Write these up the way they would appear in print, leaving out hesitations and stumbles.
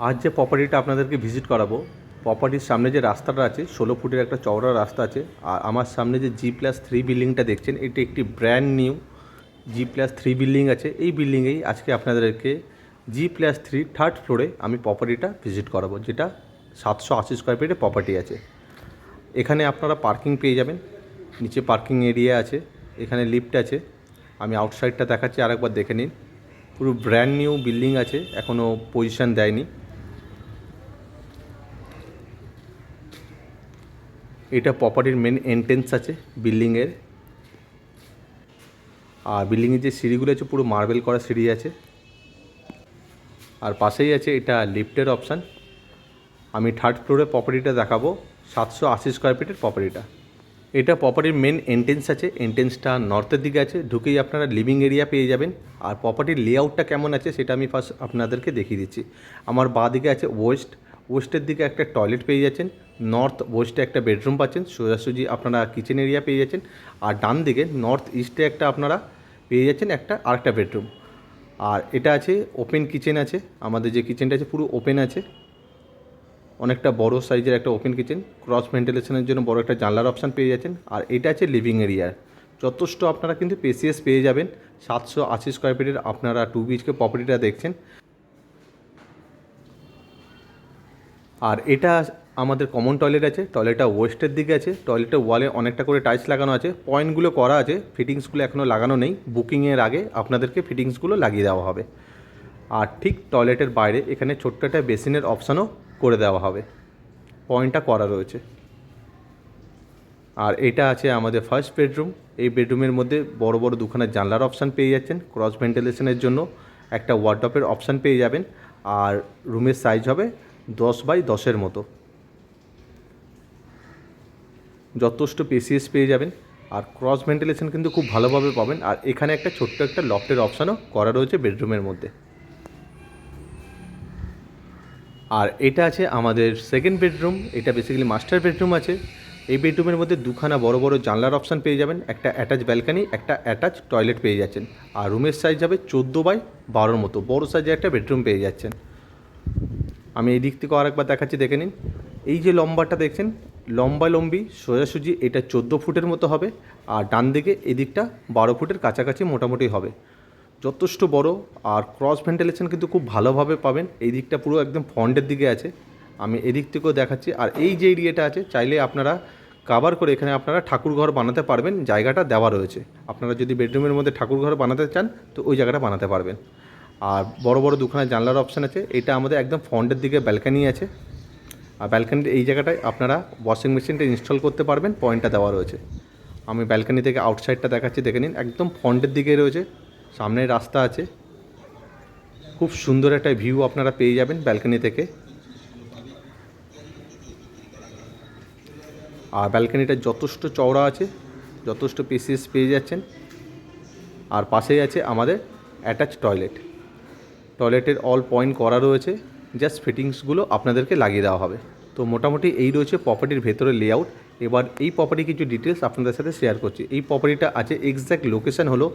আজ যে প্রপার্টিটা আপনাদেরকে ভিজিট করাবো, প্রপার্টির সামনে যে রাস্তাটা আছে 16 ফুটের একটা চওড়া রাস্তা আছে। আর আমার সামনে যে G+3 বিল্ডিংটা দেখছেন, এটি একটি ব্র্যান্ড নিউ G+3 বিল্ডিং আছে। এই বিল্ডিংয়েই আজকে আপনাদেরকে G+3 থার্ড ফ্লোরে আমি প্রপার্টিটা ভিজিট করাবো, যেটা 780 স্কোয়ার ফিটের প্রপার্টি আছে। এখানে আপনারা পার্কিং পেয়ে যাবেন, নিচে পার্কিং এরিয়া আছে, এখানে লিফট আছে। আমি আউটসাইডটা দেখাচ্ছি, আরেকবার দেখে নিন। পুরো ব্র্যান্ড নিউ বিল্ডিং আছে, এখনও পজিশন দেয়নি। এটা প্রপার্টির মেন এন্ট্রেন্স আছে বিল্ডিংয়ের। আর বিল্ডিংয়ের যে সিঁড়িগুলো আছে পুরো মার্বেল করা সিঁড়ি আছে। আর পাশেই আছে এটা লিফটের অপশান। আমি থার্ড ফ্লোরে প্রপার্টিটা দেখাবো, 780 স্কোয়ার ফিটের প্রপার্টিটা। এটা প্রপার্টির মেন এন্ট্রেন্স আছে, এন্ট্রেন্সটা নর্থের দিকে আছে। ঢুকেই আপনারা লিভিং এরিয়া পেয়ে যাবেন। আর প্রপার্টির লেআউটটা কেমন আছে সেটা আমি ফার্স্ট আপনাদেরকে দেখিয়ে দিচ্ছি। আমার বাঁ দিকে আছে ওয়েস্টের দিকে একটা টয়লেট পেয়ে যাচ্ছেন। নর্থ ওয়েস্টে একটা বেডরুম পাচ্ছেন, সোজাসুজি আপনারা কিচেন এরিয়া পেয়ে যাচ্ছেন। আর ডান দিকে নর্থ ইস্টে একটা আপনারা পেয়ে যাচ্ছেন আরেকটা বেডরুম। আর এটা আছে ওপেন কিচেন আছে। আমাদের যে কিচেনটা আছে পুরো ওপেন আছে, অনেকটা বড় সাইজের একটা ওপেন কিচেন। ক্রস ভেন্টিলেশনের জন্য বড় একটা জানলার অপশান পেয়ে যাচ্ছেন। আর এটা আছে লিভিং এরিয়ার। যথেষ্ট আপনারা কিন্তু স্পেসিয়াস পেয়ে যাবেন। 780 স্কোয়ার ফিটের আপনারা 2 BHK প্রপার্টিটা দেখছেন। আর এটা আমাদের কমন টয়লেট আছে। টয়লেটটা ওয়েস্টের দিকে আছে। টয়লেটের ওয়ালে অনেকটা করে টাইলস লাগানো আছে, পয়েন্টগুলো করা আছে, ফিটিংসগুলো এখনও লাগানো নেই। বুকিংয়ের আগে আপনাদেরকে ফিটিংসগুলো লাগিয়ে দেওয়া হবে। আর ঠিক টয়লেটের বাইরে এখানে ছোট্ট একটা বেসিনের অপশানও করে দেওয়া হবে, পয়েন্টটা করা রয়েছে। আর এটা আছে আমাদের ফার্স্ট বেডরুম। এই বেডরুমের মধ্যে বড় বড় দুখানা জানলার অপশান পেয়ে যাচ্ছেন। ক্রস ভেন্টিলেশনের জন্য একটা ওয়ার্ডরোবের অপশান পেয়ে যাবেন। আর রুমের সাইজ হবে 10x10 মতো, যথেষ্ট স্পেসিয়াস পেয়ে যাবেন। আর ক্রস ভেন্টিলেশন কিন্তু খুব ভালোভাবে পাবেন। আর এখানে একটা ছোট্ট একটা লফটের অপশানও করা রয়েছে বেডরুমের মধ্যে। আর এটা আছে আমাদের সেকেন্ড বেডরুম। এটা বেসিক্যালি মাস্টার বেডরুম আছে। এই বেডরুমের মধ্যে দুখানা বড় বড় জানলার অপশান পেয়ে যাবেন, একটা অ্যাটাচ ব্যালকানি, একটা অ্যাটাচ টয়লেট পেয়ে যাচ্ছেন। আর রুমের সাইজ হবে 14x12 মতো, বড় সাইজের একটা বেডরুম পেয়ে যাচ্ছেন। আমি এই দিক থেকে আরেকবার দেখাচ্ছি, দেখে নিন। এই যে লম্বাটা দেখছেন, লম্বি সোজাসুজি এটা 14 ফুটের মতো হবে। আর ডান দিকে এদিকটা 12 ফুটের কাছাকাছি মোটামুটি হবে, যথেষ্ট বড়। আর ক্রস ভেন্টিলেশন কিন্তু খুব ভালোভাবে পাবেন। এই দিকটা পুরো একদম ফ্রন্টের দিকে আছে, আমি এদিক থেকেও দেখাচ্ছি। আর এই যে এরিয়াটা আছে, চাইলে আপনারা কাভার করে এখানে আপনারা ঠাকুর ঘর বানাতে পারবেন, জায়গাটা দেওয়া রয়েছে। আপনারা যদি বেডরুমের মধ্যে ঠাকুর ঘর বানাতে চান তো ওই জায়গাটা বানাতে পারবেন। আর বড় বড় দুখানা জানলার অপশান আছে। এটা আমাদের একদম ফ্রন্টের দিকে ব্যালকানি আছে। আর ব্যালকানির এই জায়গাটায় আপনারা ওয়াশিং মেশিনটা ইনস্টল করতে পারবেন, পয়েন্টটা দেওয়া রয়েছে। আমি ব্যালকানি থেকে আউটসাইডটা দেখাচ্ছি, দেখে নিন। একদম ফ্রন্টের দিকে রয়েছে, সামনে রাস্তা আছে, খুব সুন্দর একটা ভিউ আপনারা পেয়ে যাবেন ব্যালকানি থেকে। আর ব্যালকানিটা যথেষ্ট চওড়া আছে, যথেষ্ট স্পেসিয়াস পেয়ে যাচ্ছেন। আর পাশেই আছে আমাদের অ্যাটাচ টয়লেট। টয়লেটের অল পয়েন্ট করা রয়েছে, জাস্ট ফিটিংসগুলো আপনাদেরকে লাগিয়ে দেওয়া হবে। তো মোটামুটি এই রয়েছে প্রপার্টির ভেতরে লেআউট। এবার এই প্রপার্টি কিছু ডিটেলস আপনাদের সাথে শেয়ার করছি। এই প্রপার্টিটা আছে এক্স্যাক্ট লোকেশান হলো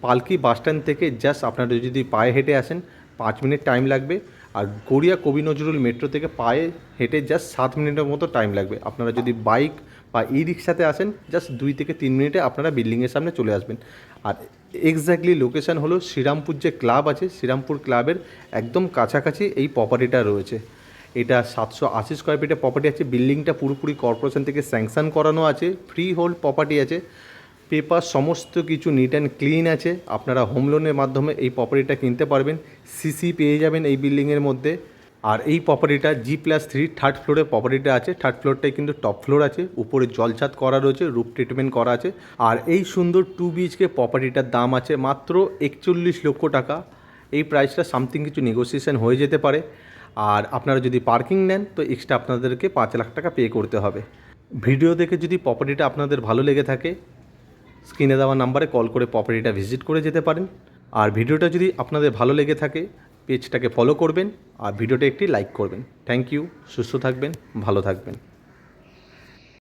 পালকি বাসস্ট্যান্ড থেকে জাস্ট আপনারা যদি পায়ে হেঁটে আসেন 5 মিনিট টাইম লাগবে। আর গড়িয়া কবি নজরুল মেট্রো থেকে পায়ে হেঁটে জাস্ট 7 মিনিটের মতো টাইম লাগবে। আপনারা যদি বাইক বা ই রিক্সাতে আসেন জাস্ট 2 থেকে 3 মিনিটে আপনারা বিল্ডিংয়ের সামনে চলে আসবেন। আর এক্স্যাক্টলি লোকেশান হলো শ্রীরামপুর যে ক্লাব আছে, শ্রীরামপুর ক্লাবের একদম কাছাকাছি এই প্রপার্টিটা রয়েছে। এটা 780 স্কোয়ার ফিটের প্রপার্টি আছে। বিল্ডিংটা পুরোপুরি কর্পোরেশন থেকে স্যাংশন করানো আছে, ফ্রি হোল্ড প্রপার্টি আছে, পেপার সমস্ত কিছু নিট অ্যান্ড ক্লিন আছে। আপনারা হোম লোনের মাধ্যমে এই প্রপার্টিটা কিনতে পারবেন। সিসি পেয়ে যাবেন এই বিল্ডিংয়ের মধ্যে। আর এই প্রপার্টিটা G+3 থার্ড ফ্লোরে প্রপার্টিটা আছে। থার্ড ফ্লোরটাই কিন্তু টপ ফ্লোর আছে, উপরে জলছাদ করা রয়েছে, রুফ ট্রিটমেন্ট করা আছে। আর এই সুন্দর 2 BHK প্রপার্টিটার দাম আছে মাত্র 41 লক্ষ টাকা। এই প্রাইসটা সামথিং কিছু নেগোসিয়েশন হয়ে যেতে পারে। আর আপনারা যদি পার্কিং নেন তো এক্সট্রা আপনাদেরকে 5 লাখ টাকা পে করতে হবে। ভিডিও দেখে যদি প্রপার্টিটা আপনাদের ভালো লেগে থাকে, স্ক্রিনে দেওয়া নাম্বারে কল করে প্রপার্টিটা ভিজিট করে যেতে পারেন। আর ভিডিওটা যদি আপনাদের ভালো লেগে থাকে পেজটাকে ফলো করবেন আর ভিডিওটা একটি লাইক করবেন। থ্যাংক ইউ, সুস্থ থাকবেন, ভালো থাকবেন।